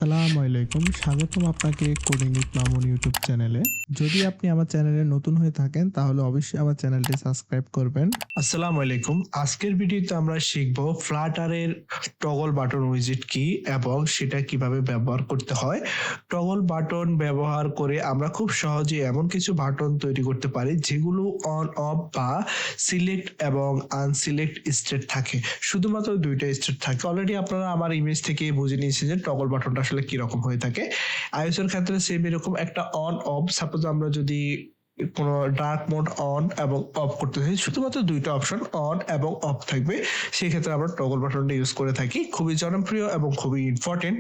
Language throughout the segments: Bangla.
আসসালামু আলাইকুম। স্বাগতম আপনাকে কোডিং উইথ মামুন ইউটিউব চ্যানেলে। যদি আপনি আমার চ্যানেলে নতুন হয়ে থাকেন তাহলে অবশ্যই আমার চ্যানেলটি সাবস্ক্রাইব করবেন। আসসালামু আলাইকুম। আজকের ভিডিওতে আমরা শিখব ফ্লাটারের টগল বাটন উইজেট কি এবং সেটা কিভাবে ব্যবহার করতে হয়। টগল বাটন ব্যবহার করে আমরা খুব সহজে এমন কিছু বাটন তৈরি করতে পারি যেগুলো অন অফ বা সিলেক্ট এবং আনসিলেক্ট স্টেট থাকে। শুধুমাত্র দুইটা স্টেট থাকে। অলরেডি আপনারা আমার ইমেজ থেকে বুঝে নিয়েছেন যে টগল বাটনটা আসলে কি রকম হয়ে থাকে। iOS এর ক্ষেত্রে সেম এরকম একটা অন অফ, সাপোজ আমরা যদি কোনো ডার্ক মোড অন এবং অফ করতে চাই, শুধুমাত্র দুইটা অপশন অন এবং অফ থাকবে। সেই ক্ষেত্রে আমরা টগল বাটনটা ইউজ করে থাকি, খুবই জনপ্রিয় এবং খুবই ইম্পর্টেন্ট।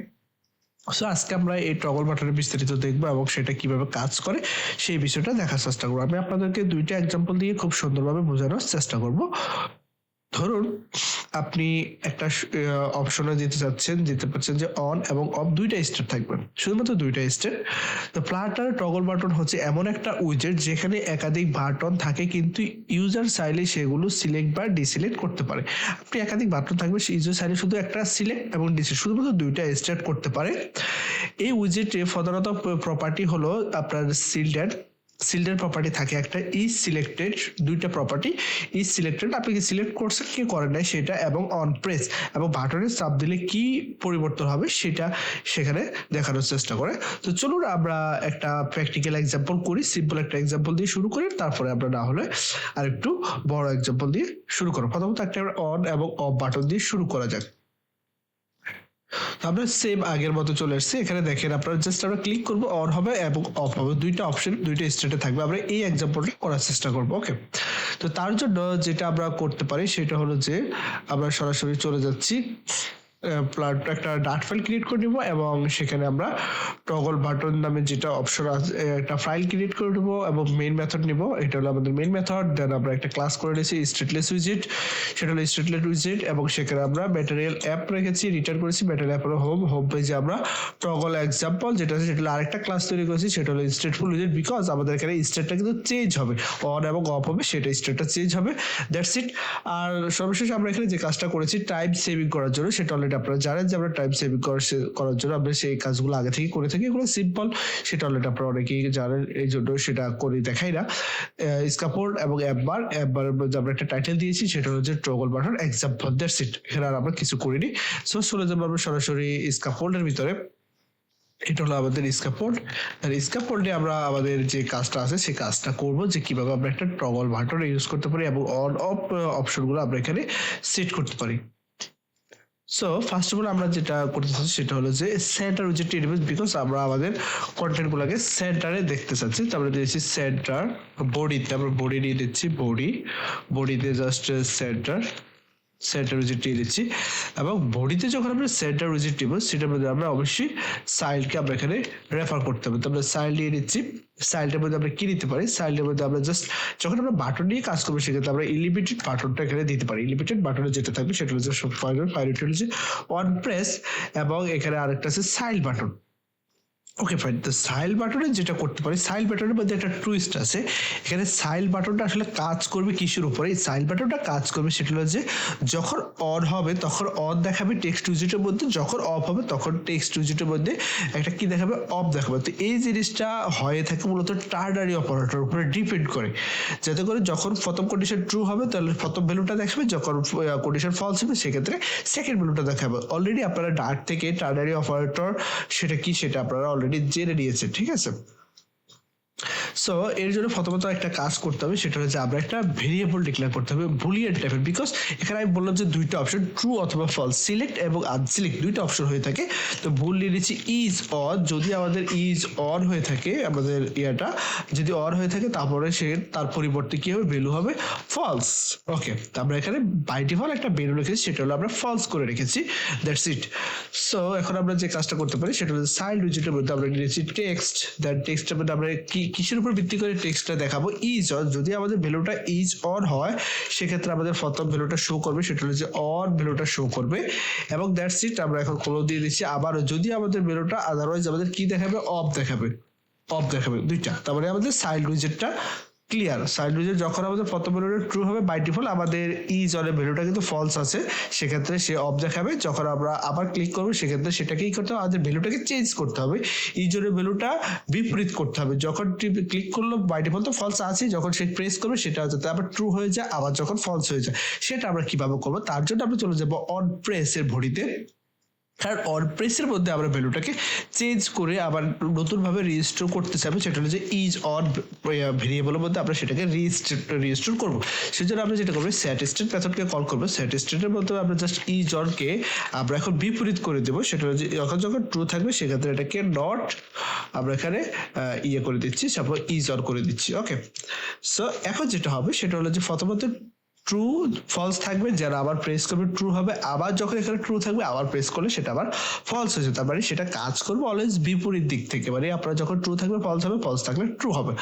সো আজকে আমরা এই টগল বাটনের বিস্তারিত দেখবো এবং সেটা কিভাবে কাজ করে সেই বিষয়টা দেখার চেষ্টা করবো। আমি আপনাদেরকে দুইটা এক্সাম্পল দিয়ে খুব সুন্দরভাবে বোঝানোর চেষ্টা করব। ধরুন আপনি একটা অপশনে দিতে পারছেন যে অন এবং অফ দুইটা স্টেট থাকবে, শুধুমাত্র দুইটা স্টেট। তো ফ্লাটার টগল বাটন হচ্ছে এমন একটা উইজেট যেখানে একাধিক বাটন থাকে, কিন্তু ইউজার চাইলে সেগুলো সিলেক্ট বা ডিসিলেক্ট করতে পারে। আপনি একাধিক বাটন থাকবে, সেই ইউজার চাইলে শুধু একটা সিলেক্ট এবং ডিসিলেক্ট শুধুমাত্র দুইটা স্টেট করতে পারে। এই উইজেটে প্রধানত প্রপার্টি হলো আপনার সিল্ডের প্রপার্টি থাকে একটা, ইজ সিলেক্টেড, দুইটা প্রপার্টি, ইজ সিলেক্টেড আপনি কি সিলেক্ট করছেন কি করেন নাই সেটা, এবং অন প্রেস এবং বাটনের চাপ দিলে কি পরিবর্তন হবে সেটা সেখানে দেখানোর চেষ্টা করে। তো চলুন আমরা একটা প্র্যাকটিক্যাল এক্সাম্পল করি, সিম্পল একটা এক্সাম্পল দিয়ে শুরু করি, তারপরে আমরা না হলে আরেকটু বড় এক্সাম্পল দিয়ে শুরু করব। প্রথমত একটা অন এবং অফ বাটন দিয়ে শুরু করা যাক। আমরা সেম আগের মতো চলে আসছে। এখানে দেখেন আপনারা জাস্ট আমরা ক্লিক করব, অন হবে এবং অফ হবে, দুইটা অপশন দুইটা স্টেটে থাকবে। আমরা এই এক্সাম্পলটা করার চেষ্টা করব। ওকে, তো তার জন্য যেটা আমরা করতে পারি সেটা হলো যে আমরা সরাসরি চলে যাচ্ছি, একটা ডাট ফাইল ক্রিয়েট করে নিব এবং সেখানে আমরা টগল বাটন নামে যেটা অপশন আছে একটা ফাইল ক্রিয়েট করে নেব এবং মেইন মেথড নিব। এটা হলো আমাদের মেইন মেথড। দেন আমরা একটা ক্লাস করে নিয়েছি স্টেটলেস উইজেট, সেটা হলো স্টেটলেস উইজেট, এবং সেখানে আমরা ম্যাটেরিয়াল অ্যাপ রেখেছি, রিটার্ন করেছি ম্যাটেরিয়াল অ্যাপ হোম পেজে আমরা টগল এক্সাম্পল যেটা আছে সেটা আরেকটা ক্লাস তৈরি করেছি, সেটা হলো স্টেটফুল উইজেট, বিকজ আমাদের এখানে স্টেটটা কিন্তু চেঞ্জ হবে, অন এবং অফ হবে, সেটা স্টেটটা চেঞ্জ হবে। That's it. আর সর্বশেষ আমরা এখানে যে কাজটা করেছি টাইম সেভিং করার জন্য, সেটা অলরেডি আপনারা জানেন যে আমরা টাইম সেভিং করার জন্য আমরা সেই কাজগুলো আগে থেকে করে থাকি, এগুলো সিম্পল, সেটা অলরেডি আপনারা অনেকেই জানেন, এই জন্য সেটা করে দেখাই না। স্ক্যাপফোল্ড এবং অ্যাপবারের মধ্যে আমরা একটা টাইটেল দিয়েছি, সেটা হচ্ছে toggle button example. That's it. এখানে আর আমরা কিছু করিনি। সো চলে যাবো আমরা সরাসরি স্ক্যাপফোল্ডের ভিতরে। এটা হলো আমাদের স্ক্যাপফোল্ড। আর স্ক্যাপফোল্ডে আমরা আমাদের যে কাজটা আছে সেই কাজটা করব, যে কিভাবে আমরা একটা টগল বাটন ইউজ করতে পারি এবং অন অফ অপশনগুলো আমরা এখানে সেট করতে পারি। সো ফার্স্ট অফ অল আমরা যেটা করতে চাচ্ছি সেটা হলো যে সেন্টার উইজেট এলিমেন্ট, বিকজ আমরা আমাদের কন্টেন্টগুলোকে সেন্টারে দেখতে চাচ্ছি। তো আমরা দিয়েছি সেন্টার, বডিতে আমরা বডি নিয়ে দিচ্ছি, বডিতে জাস্ট সেন্টার উইজেট নিয়ে দিচ্ছি, এবং বডিতে যখন আমরা সেন্টার উইজেট দিব সেটার মধ্যে আমরা অবশ্যই সাইলকে আমরা এখানে রেফার করতে হবে। তো আমরা সাইল নিয়ে নিচ্ছি। সাইলটার মধ্যে আমরা কি দিতে পারি, সাইলের মধ্যে আমরা জাস্ট যখন আমরা বাটন নিয়ে কাজ করবো সেক্ষেত্রে আমরা ইলিমিটেড বাটনটা এখানে দিতে পারি। ইলিমিটেড বাটনে যেটা থাকবে সেটা হচ্ছে হচ্ছে অন প্রেস, এবং এখানে আরেকটা আছে সাইল বাটন। Okay fine. তো সাইল বাটনে যেটা করতে পারি, সাইল বাটনের মধ্যে একটা টুইস্ট আছে। এখানে সাইল বাটনটা আসলে কাজ করবে কিসের উপরে, এই সাইল বাটনটা কাজ করবে সেটা হলো যে যখন অন হবে তখন অন দেখাবে টেক্সট উইজেটের মধ্যে, যখন অফ হবে তখন টেক্সট উইজেটের মধ্যে একটা কি দেখাবে, অফ দেখাবে। তো এই জিনিসটা হয়ে থাকে মূলত টার্নারি অপারেটর উপরে ডিপেন্ড করে, যাতে করে যখন প্রথম কন্ডিশন ট্রু হবে তাহলে প্রথম ভ্যালুটা দেখাবে, যখন কন্ডিশন ফলস হবে সেক্ষেত্রে সেকেন্ড ভ্যালুটা দেখাবে। অলরেডি আপনারা ডার্ট থেকে টার্নারি অপারেটর সেটা কি সেটা আপনারা অলরেডি জেনে নিয়েছেন, ঠিক আছে। সো এর জন্য প্রথমত একটা কাজ করতে হবে, সেটা হচ্ছে আমরা একটা ভেরিয়েবল ডিক্লেয়ার করতে হবে বুলিয়ান টাইপের, বিকজ এখানে আমি বললাম যে দুইটা অপশন ট্রু অথবা ফলস, সিলেক্ট এবং আনসিলেক্ট দুইটা অপশন হয়ে থাকে। তো ভুল নিয়ে নিচ্ছি ইজ অন, যদি আমাদের ইজ অন হয়ে থাকে আমাদের ইয়াটা যদি অন হয়ে থাকে তারপরে তার পরিবর্তে কি হবে, ভ্যালু হবে ফলস। ওকে, তো আমরা এখানে বাই ডিফল্ট একটা ভ্যালু রেখেছি, সেটা হলো আমরা ফলস করে রেখেছি। That's it. সো এখন আমরা যে কাজটা করতে পারি সেটা হচ্ছে সাইড উইজেটের মধ্যে আমরা নিয়েছি টেক্সট, দ্যাট টেক্সটের মধ্যে আমরা কিসের উপর ভিত্তি করে টেক্সটটা দেখাবো, ইজ অন। যদি আমাদের ভ্যালুটা ইজ অন হয় সেক্ষেত্রে আমাদের প্রথম ভ্যালুটা শো করবে, সেটা হলো যে অন ভ্যালুটা শো করবে, এবং দ্যাটস ইট। আমরা এখন ক্লোজ দিয়ে দিচ্ছি। আবার যদি আমাদের ভ্যালুটা আদারওয়াইজ আমাদের কি দেখাবে, অফ দেখাবে, দুইটা। তারপরে আমাদের সাইড উইজেটটা ক্লিয়ার সাইড উইজেট যখন আমাদের প্রথম ভ্যালুটা ট্রু হবে বাই ডিফল্ট আমাদের ইজ অনের ভ্যালুটা কিন্তু ফলস আছে, সেক্ষেত্রে সে অফ দেখাবে। যখন আমরা আবার ক্লিক করবো সেক্ষেত্রে সেটাকেই করতে হবে, আমাদের ভ্যালুটাকে চেঞ্জ করতে হবে, ইজ অনের ভ্যালুটা বিপরীত করতে হবে। যখন ক্লিক করলো বাই ডিফল্ট তো ফলস আছে, যখন সে প্রেস করবে সেটা যাতে আবার ট্রু হয়ে যায়, আবার যখন ফলস হয়ে যায় সেটা আমরা কিভাবে করবো, তার জন্য আমরা চলে যাবো অন প্রেস এর ঘড়িতে। কারণ অন প্রেসের মধ্যে আমরা ভ্যালুটাকে চেঞ্জ করে আবার নতুন ভাবে রেজিস্টার করতে চাইবো, সেটা হলো যে ইজ অন ভেরিয়েবলের মধ্যে আমরা সেটাকে রেজিস্টার করবো। সেজন্য আমরা যেটা করবো সেট স্টেট মেথডকে কল করবো। সেট স্টেটের মধ্যে আমরা জাস্ট ইজ অনকে আমরা এখন বিপরীত করে দেবো, সেটা হলো যে যখন ট্রু থাকবে সেক্ষেত্রে এটাকে নট আমরা এখানে ইয়ে করে দিচ্ছি, তারপর ইজ অন করে দিচ্ছি। ওকে, সো এখন যেটা হবে সেটা হলো যে প্রথমত ট্রু ফলস থাকবে, যারা আবার প্রেস করবে ট্রু হবে, আবার যখন এখানে ট্রু থাকবে আবার প্রেস করলে সেটা আবার ফলস হয়ে যাবে। তার মানে সেটা কাজ করবে অলওয়েজ বিপরীত দিক থেকে, মানে আপনারা যখন ট্রু থাকবে ফলস হবে, ফলস থাকলে ট্রু হবে।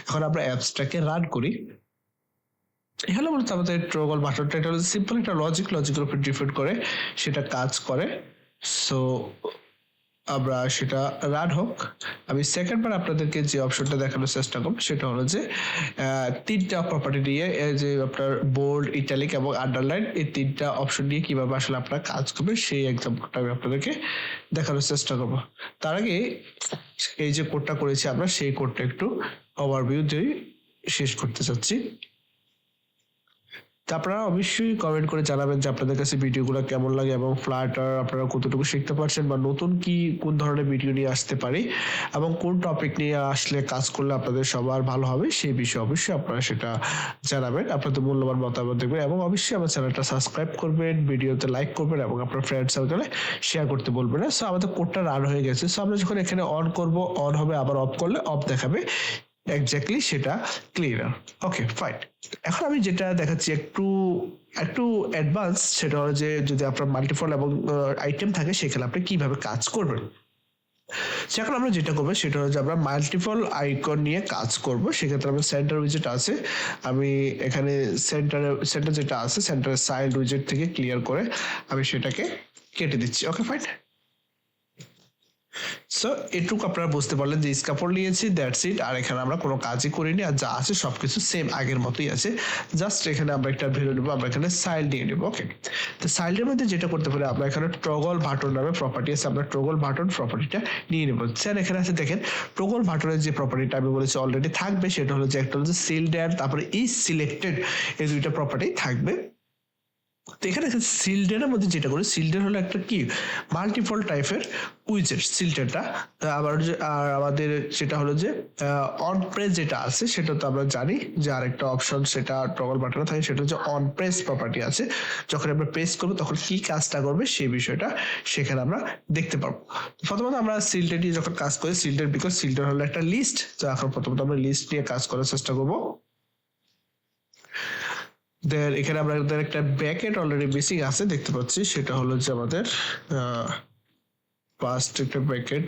এখন আমরা অ্যাপসটাকে রান করি। এখানে মূলত আমাদের ট্রগল বাটনটা এটা হলো সিম্পল একটা লজিকের উপর ডিপেন্ড করে সেটা কাজ করে। সো আমরা সেটা রান হোক। আমি সেকেন্ডবার আপনাদেরকে যে অপশনটা দেখানোর চেষ্টা করবো সেটা হলো যে তিনটা প্রপার্টি নিয়ে, যে আপনার বোল্ড, ইটালিক এবং আন্ডারলাইন, এই তিনটা অপশন নিয়ে কিভাবে আসলে আপনারা কাজ করবেন সেই এক্সাম্পলটা আমি আপনাদেরকে দেখানোর চেষ্টা করবো। তার আগে এই যে কোডটা করেছি আমরা সেই কোডটা একটু ওভারভিউ দিয়ে শেষ করতে চাচ্ছি। তা আপনারা অবশ্যই কমেন্ট করে জানাবেন যে আপনাদের কাছে ভিডিওগুলো কেমন লাগে এবং ফ্লাটার আপনারা কতটুকু শিখতে পারছেন, বা নতুন কি কোন ধরনের ভিডিও নিয়ে আসতে পারি এবং কোন টপিক নিয়ে আসলে কাজ করলে আপনাদের সবার ভালো হবে সেই বিষয়ে অবশ্যই আপনারা সেটা জানাবেন, আপনাদের মূল্যবান মতামত দেবেন এবং অবশ্যই আমার চ্যানেলটা সাবস্ক্রাইব করবেন, ভিডিওতে লাইক করবেন এবং আপনার ফ্রেন্ড সার্কেলে শেয়ার করতে বলবেন না। সো আমাদের কোডটা রান হয়ে গেছে। সো আমরা যখন এখানে অন করব অন হবে, আবার অফ করলে অফ দেখাবে, এক্স্যাক্টলি সেটা ক্লিয়ার। Okay fine. এখন আমি যেটা দেখাচ্ছি একটু অ্যাডভান্স, সেটা হলো যে যদি আপনার মাল্টিপল এবং আইটেম থাকে সেখানে আপনি কিভাবে কাজ করবেন। এখন আমরা যেটা করবো সেটা হলো যে আমরা মাল্টিপল আইকন নিয়ে কাজ করব। সেক্ষেত্রে আমার সেন্টার উইজেট আছে, আমি এখানে সেন্টার যেটা আছে সেন্টার সাইড উইজেট থেকে ক্লিয়ার করে আমি সেটাকে কেটে দিচ্ছি। Okay fine. সো এটুকু আপনারা বুঝতে পারলেন যে স্ক্যাফোল্ড নিয়েছি, দ্যাটস ইট। আর এখানে আমরা কোনো কাজই করিনি, আর যা আছে সবকিছু সেম আগের মতোই আছে। জাস্ট এখানে আমরা একটা ভ্যালু নেবো, আমরা এখানে সাইল নিয়ে নেবো। ওকে, তো সাইলের মধ্যে যেটা করতে পারি আমরা এখানে টগল বাটন নামে প্রপার্টি আছে, আমরা টগল বাটন প্রপার্টিটা নিয়ে নেবো। স্যার এখানে আছে দেখেন টগল বাটনের যে প্রপার্টিটা আমি বলেছি অলরেডি থাকবে, সেটা হলো যে একটা হচ্ছে সিল্ডেড তারপরে ইজ সিলেক্টেড, এই দুইটা প্রপার্টি থাকবে। তো এখানে সিল্ডের মধ্যে যেটা করে, সিল্ডের হলো একটা কি মাল্টিপল টাইপের উইজেট সিল্ডেরটা। আবার আর আমাদের যেটা হলো যে অন প্রেস যেটা আছে সেটা তো আমরা জানি যে আরেকটা অপশন সেটা টগল বাটনে থাকে, সেটা হচ্ছে অন প্রেস প্রপার্টি আছে। যখন আমরা প্রেস করবো তখন কি কাজটা করবে সেই বিষয়টা সেখানে আমরা দেখতে পারবো। প্রথমত আমরা সিল্ডের নিয়ে যখন কাজ করি, সিল্ডের বিকজ সিল্ডের হলো একটা লিস্ট, তো এখন প্রথমত আমরা লিস্ট নিয়ে কাজ করার চেষ্টা করবো। দেন এখানে আমরা একটা ব্যাকেট অলরেডি বেসিক আছে দেখতে পাচ্ছি, সেটা হলো যে আমাদের ফার্স্ট একটা ব্যাকেট।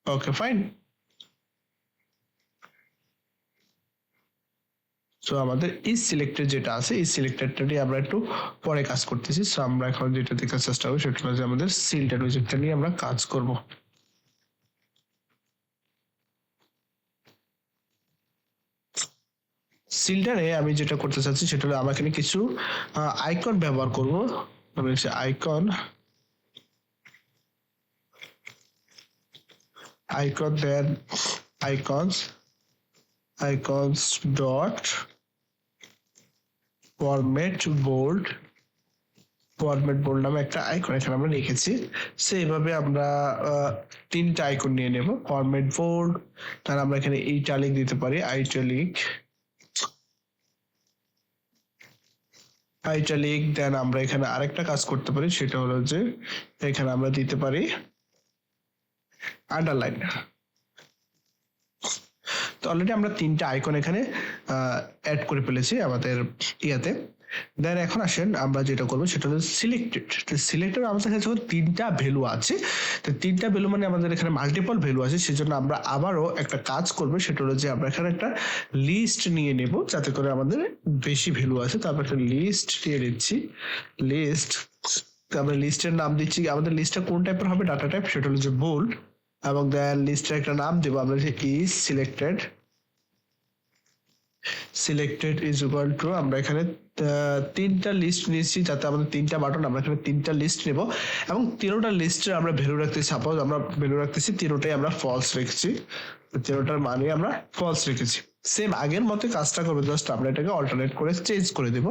Okay fine. সো আমাদের ইজ সিলেক্টেড যেটা আছে, ইজ সিলেক্টেডটা নিয়ে আমরা একটু পরে কাজ করতেছি। সো আমরা এখন যেটা দেখার চেষ্টা করবো সেটা হলো যে আমাদের সিলটা উইজেটটা নিয়ে আমরা কাজ করব। সিল্ডারে আমি যেটা করতে চাচ্ছি সেটা হলো আমরা এখানে কিছু আইকন ব্যবহার করব। আমি হচ্ছে আইকন দেন আইকনস ডট ফরম্যাট বোল্ড নামে একটা আইকন এখানে আমরা লিখেছি। সেইভাবে আমরা তিনটা আইকন নিয়ে নেব, ফরম্যাট বোল্ড, তার আমরা এখানে ইটালিক দিতে পারি, আইটালিক। দেন আমরা এখানে আরেকটা কাজ করতে পারি, সেটা হলো যে এখানে আমরা দিতে পারি আন্ডারলাইন। তো অলরেডি আমরা তিনটা আইকন এখানে অ্যাড করে ফেলেছি আমাদের ইয়াতে। দেন এখন আসেন আমরা যেটা করবো সেটা হলো সিলেক্টেড। সিলেক্টেড আমাদের কাছে যখন তিনটা ভ্যালু আছে, তো তিনটা ভ্যালু মানে আমাদের এখানে মাল্টিপল ভ্যালু আছে, সেজন্য আমরা আবারও একটা কাজ করবো, সেটা হলো যে আমরা এখানে একটা লিস্ট নিয়ে নেব যাতে করে আমাদের বেশি ভ্যালু আছে। তারপর একটা লিস্ট নিয়ে নিচ্ছি, লিস্ট। আমরা লিস্টের নাম দিচ্ছি, আমাদের লিস্টটা কোন টাইপের হবে, ডাটা টাইপ, সেটা হলো যে বোল্ড। এবং দেন লিস্টের একটা নাম দেবো আমরা যে is selected, selected is equal to আমরা এখানে তিনটা লিস্ট নিয়েছি, যাতে আমাদের তিনটা বাটন, আমরা এখানে তিনটা লিস্ট নেব এবং তিনোটা লিস্টের আমরা ভ্যালু রাখতেছি। সাপোজ আমরা ভ্যালু রাখতেছি তিনোটাই আমরা ফলস রেখেছি, তিনোটার মানে আমরা ফলস রেখেছি। সেম আগের মতো কাজটা করবো, জাস্ট আমরা এটাকে অল্টারনেট করে চেঞ্জ করে দেব।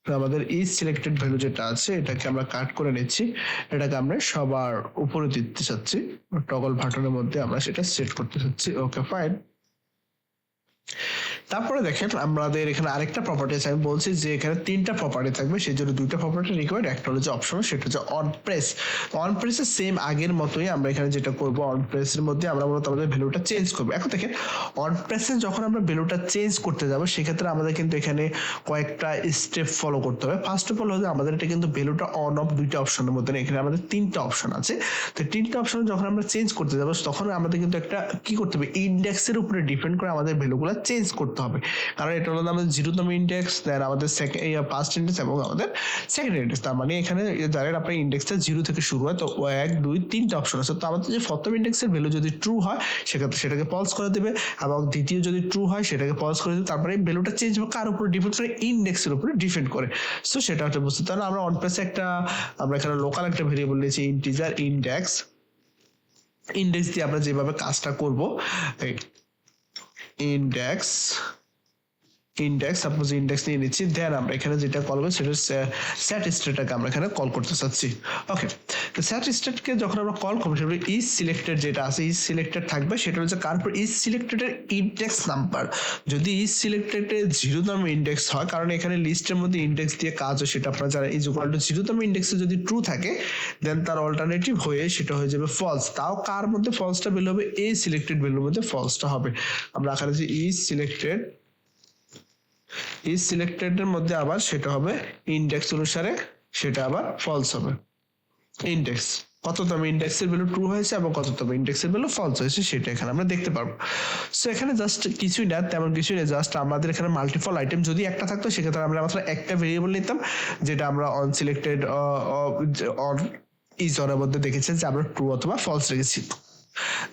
আমাদের ইজ সিলেক্টেড ভ্যালু যেটা আছে এটাকে আমরা কাট করে নিচ্ছি, এটাকে আমরা সবার উপরে দিতে চাচ্ছি, টগল বাটনের মধ্যে আমরা সেটা সেট করতে চাচ্ছি। Okay fine. তারপরে দেখেন আমাদের এখানে আরেকটা প্রপার্টি আছে, আমি বলছি যে এখানে তিনটা প্রপার্টি থাকবে, সেই জন্য দুইটা প্রপার্টি রিকোয়ার্ড। একটা হলো যে অপশনাল, সেটা হচ্ছে অন প্রেস। অন প্রেসের সেম আগের মতোই আমরা এখানে যেটা করব, অন প্রেসের মধ্যে আমরা মূলত আমাদের ভ্যালুটা চেঞ্জ করবো। এখন দেখেন অন প্রেসে যখন আমরা ভ্যালুটা চেঞ্জ করতে যাব, সেক্ষেত্রে আমাদের কিন্তু এখানে কয়েকটা স্টেপ ফলো করতে হবে। ফার্স্ট অফ অল হচ্ছে আমাদের এটা কিন্তু ভ্যালুটা অন অফ দুইটা অপশনের মধ্যে, এখানে আমাদের তিনটা অপশন আছে। তো তিনটা অপশন যখন আমরা চেঞ্জ করতে যাব, তখন আমাদের কিন্তু একটা কি করতে হবে, ইন্ডেক্সের উপরে ডিপেন্ড করে আমাদের ভ্যালুগুলো চেঞ্জ করতে হবে। কারণ এটা হলো আমাদের 0তম ইন্ডেক্স, দেন আমাদের ফার্স্ট ইন্ডেক্স এবং আমাদের সেকেন্ড ইন্ডেক্স। তার মানে এখানে জানেন আপনার ইন্ডেক্সটা 0 থেকে শুরু হয়, তো 1 2 3টা অপশন আছে। তো আমাদের যে প্রথম ইন্ডেক্সের ভ্যালু যদি ট্রু হয়, সেক্ষেত্রে সেটাকে পজ করে দেবে, এবং দ্বিতীয় যদি ট্রু হয় সেটাকে পজ করে দেবে। তারপরে ভ্যালুটা চেঞ্জ হবে কার উপরে ডিপেন্ড করে, ইন্ডেক্সের উপরে ডিপেন্ড করে। সো সেটা হচ্ছে বুঝতে, তাহলে আমরা অন প্রেসে একটা আমরা এখানে লোকাল একটা ভেরিয়েবল নিয়েছি ইন্টিজার ইন্ডেক্স। ইন্ডেক্স দিয়ে আমরা যেভাবে কাজটা করব, ইন্ডেক্স সাপোজ ইন্ডেক্স নিয়ে নিচ্ছি, দেন আমরা এখানে যেটা কল করব সেটা সেট স্টেটটাকে আমরা এখানে কল করতে চাচ্ছি। ওকে, তো সেট স্টেটকে যখন আমরা কল করব, সেটা ইজ সিলেক্টেড যেটা আছে, ইজ সিলেক্টেড থাকবে, সেটা হচ্ছে কার উপর, ইজ সিলেক্টেডের ইন্ডেক্স নাম্বার। যদি ইজ সিলেক্টেডের 0তম ইন্ডেক্স হয়, কারণ এখানে লিস্টের মধ্যে ইন্ডেক্স দিয়ে কাজ হয়, সেটা আপনারা জানেন, ইজ ইকুয়াল টু 0তম ইন্ডেক্সে যদি ট্রু থাকে, দেন তার অল্টারনেটিভ হয়ে সেটা হয়ে যাবে ফলস। তাও কার মধ্যে ফলসটা ভ্যালু হবে, এই সিলেক্টেড ভ্যালুর মধ্যে ফলসটা হবে। আমরা এখানে যে ইজ সিলেক্টেড এর মধ্যে আবার সেটা হবে ইন্ডেক্স অনুসারে, সেটা আবার ফলস হবে। ইন্ডেক্স কততম ইন্ডেক্সের ভ্যালু ট্রু হয়েছে এবং কততম ইন্ডেক্সের ভ্যালু ফলস হয়েছে, সেটা এখানে আমরা দেখতে পারবো। সো এখানে জাস্ট কিছুই না, তেমন কিছুই না, জাস্ট আমাদের এখানে মাল্টিপল আইটেম যদি একটা থাকতো, সেক্ষেত্রে আমরা মাত্র একটা ভেরিয়েবল নিতাম, যেটা আমরা অন সিলেক্টেড অর ইজ অনের মধ্যে দেখেছেন যে আমরা ট্রু অথবা ফলস রেখেছি।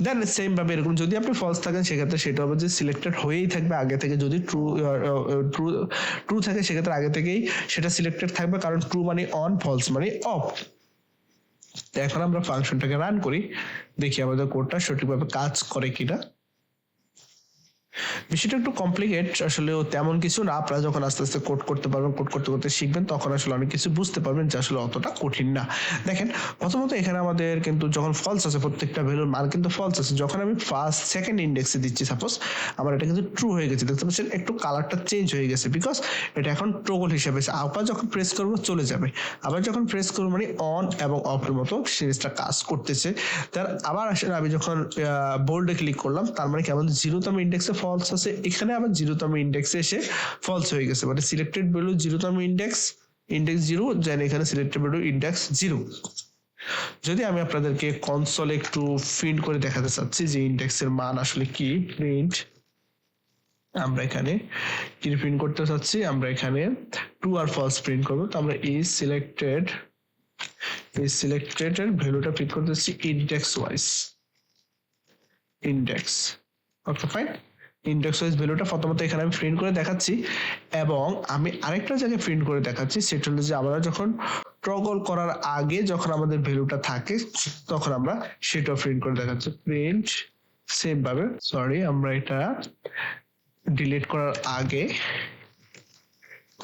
দেন সেম ভাবে এরকম যদি আপনি ফলস থাকেন, সেক্ষেত্রে সেটা হবে যে সিলেক্টেড হয়েই থাকবে আগে থেকে। যদি ট্রু থাকে, সেক্ষেত্রে আগে থেকেই সেটা সিলেক্টেড থাকবে, কারণ ট্রু মানে অন, ফলস মানে অফ। এখন আমরা ফাংশনটাকে রান করি, দেখি আমাদের কোডটা সঠিকভাবে কাজ করে কিনা। বিষয়টা একটু কমপ্লিকেট, আসলে তেমন কিছু না। আপনারা যখন আস্তে আস্তে কোড করতে পারবেন, কোড করতে করতে শিখবেন, তখন আসলে অনেক কিছু বুঝতে পারবেন যে আসলে অতটা কঠিন না। দেখেন প্রথমত এখানে আমাদের কিন্তু যখন ফলস আছে, প্রত্যেকটা ভ্যালুর মান কিন্তু ফলস আছে। যখন আমি ফার্স্ট সেকেন্ড ইন্ডেক্সে দিচ্ছি, সাপোজ আমার এটা কিন্তু ট্রু হয়ে গেছে, দেখতে পাচ্ছেন একটু কালারটা চেঞ্জ হয়ে গেছে, বিকজ এটা এখন টগল হিসেবে আছে। আবার যখন প্রেস করবো চলে যাবে, আবার যখন প্রেস করবো মানে অন এবং অফের মতো সিরিজটা কাজ করতেছে। তার আবার আসলে আমি যখন বোল্ডে ক্লিক করলাম, তার মানে কি আমাদের 0তম ইন্ডেক্সে ফলস আছে, এখানে আবার 0তম ইন্ডেক্সে এসে ফলস হয়ে গেছে, মানে সিলেক্টেড ভ্যালু 0তম ইন্ডেক্স 0, যেন এখানে সিলেক্টেড ভ্যালু ইন্ডেক্স 0। যদি আমি আপনাদেরকে কনসোলে একটু প্রিন্ট করে দেখাতে চাচ্ছি যে ইন্ডেক্সের মান আসলে কি, প্রিন্ট আমরা এখানে কি প্রিন্ট করতে চাচ্ছি, আমরা এখানে ট্রু আর ফলস প্রিন্ট করব। তো আমরা ইজ সিলেক্টেড এর ভ্যালুটা প্রিন্ট করতেছি index wise, index. Okay fine, index wise ভ্যালুটা প্রথমত এখানে আমি প্রিন্ট করে দেখাচ্ছি, এবং আমি আরেকটা জায়গায় প্রিন্ট করে দেখাচ্ছি, সেটা হলো যে আমরা যখন টগল করার আগে যখন আমাদের ভ্যালুটা থাকে, তখন আমরা সেটা প্রিন্ট করে দেখাচ্ছি। প্রিন্ট সেম ভাবে, সরি আমরা এটা ডিলিট করার আগে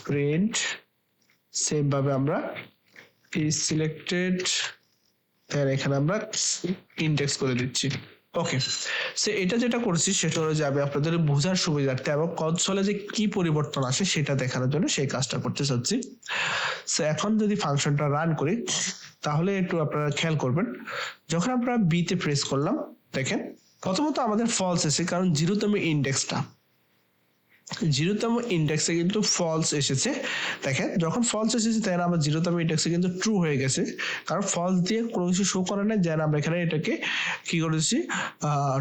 প্রিন্ট সেম ভাবে আমরা ইজ সিলেক্টেড, এখানে আমরা ইন্ডেক্স করে দিচ্ছি। ওকে, সো এটা যেটা করছি সেটা হলো যে আমি আপনাদের বোঝার সুবিধার্থে এবং কনসোলে যে কি পরিবর্তন আসে সেটা দেখানোর জন্য সেই কাজটা করতে চাচ্ছি। সো এখন যদি ফাংশনটা রান করি, তাহলে একটু আপনারা খেয়াল করবেন, যখন আমরা বি তে প্রেস করলাম, দেখেন প্রথমত আমাদের ফলস এসেছে, কারণ 0তম ইন্ডেক্সটা 0তম ইন্ডেক্সে কিন্তু ফলস এসেছে। দেখেন যখন ফলস এসেছে, তাই আমরা 0তম ইন্ডেক্সে কিন্তু ট্রু হয়ে গেছে, কারণ ফলস দিয়ে কোনো কিছু শো করে না, যেন আমরা এখানে এটাকে কি করেছি,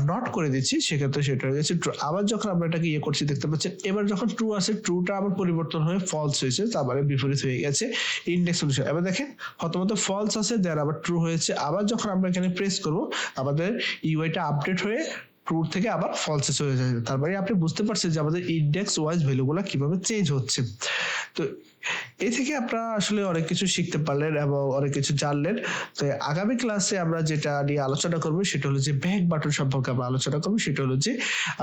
নট করে দিচ্ছি, সেক্ষেত্রে সেটা হয়ে গেছে ট্রু। আবার যখন আমরা এটাকে ইয়ে করছি, দেখতে পাচ্ছেন এবার যখন ট্রু আসে, ট্রুটা আবার পরিবর্তন হয়ে ফলস হয়েছে, তারপরে বিপরীত হয়ে গেছে ইন্ডেক্স অনুসারে। এবার দেখেন প্রথমত ফলস আছে, দেন আবার ট্রু হয়েছে। আবার যখন আমরা এখানে প্রেস করব, আমাদের ইউআইটা আপডেট হয়ে ট্রু থেকে আবার ফলসে চলে যায়। তার মানে আপনি বুঝতে পারছেন যে আমাদের ইন্ডেক্স ওয়াইজ ভ্যালুগুলো কিভাবে চেঞ্জ হচ্ছে। তো এই থেকে আপনারা আসলে অনেক কিছু শিখতে পারলেন এবং অনেক কিছু জানলেন। তো আগামী ক্লাসে আমরা যেটা নিয়ে আলোচনা করবো সেটা হলো যে ব্যাক বাটন সম্পর্কে আমরা আলোচনা করবো। সেটা হলো যে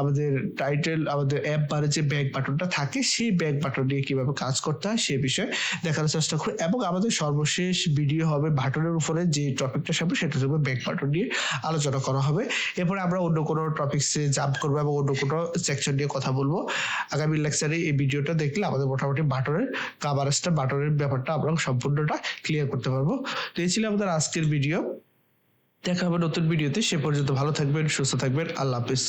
আমাদের টাইটেল, আমাদের অ্যাপ বারে যে ব্যাক বাটনটা থাকে সেই ব্যাক বাটন নিয়ে কিভাবে কাজ করতে হয় সে বিষয়ে দেখার চেষ্টা করবো। এবং আমাদের সর্বশেষ ভিডিও হবে বাটনের উপরে যে টপিকটা সামনে সেটা হবে ব্যাক বাটন নিয়ে আলোচনা করা হবে। এরপরে আমরা অন্য কোনো টপিকসে জাম্প করবো এবং অন্য কোনো সেকশন নিয়ে কথা বলবো। আগামী লেকচারে এই ভিডিওটা দেখলে আমাদের মোটামুটি বাটনের কাভারেজটা, বাটনের ব্যাপারটা আমরা সম্পূর্ণটা ক্লিয়ার করতে পারবো। তো এই ছিল আমাদের আজকের ভিডিও। দেখা হবে নতুন ভিডিওতে। সে পর্যন্ত ভালো থাকবেন, সুস্থ থাকবেন। আল্লাহ হাফিজ।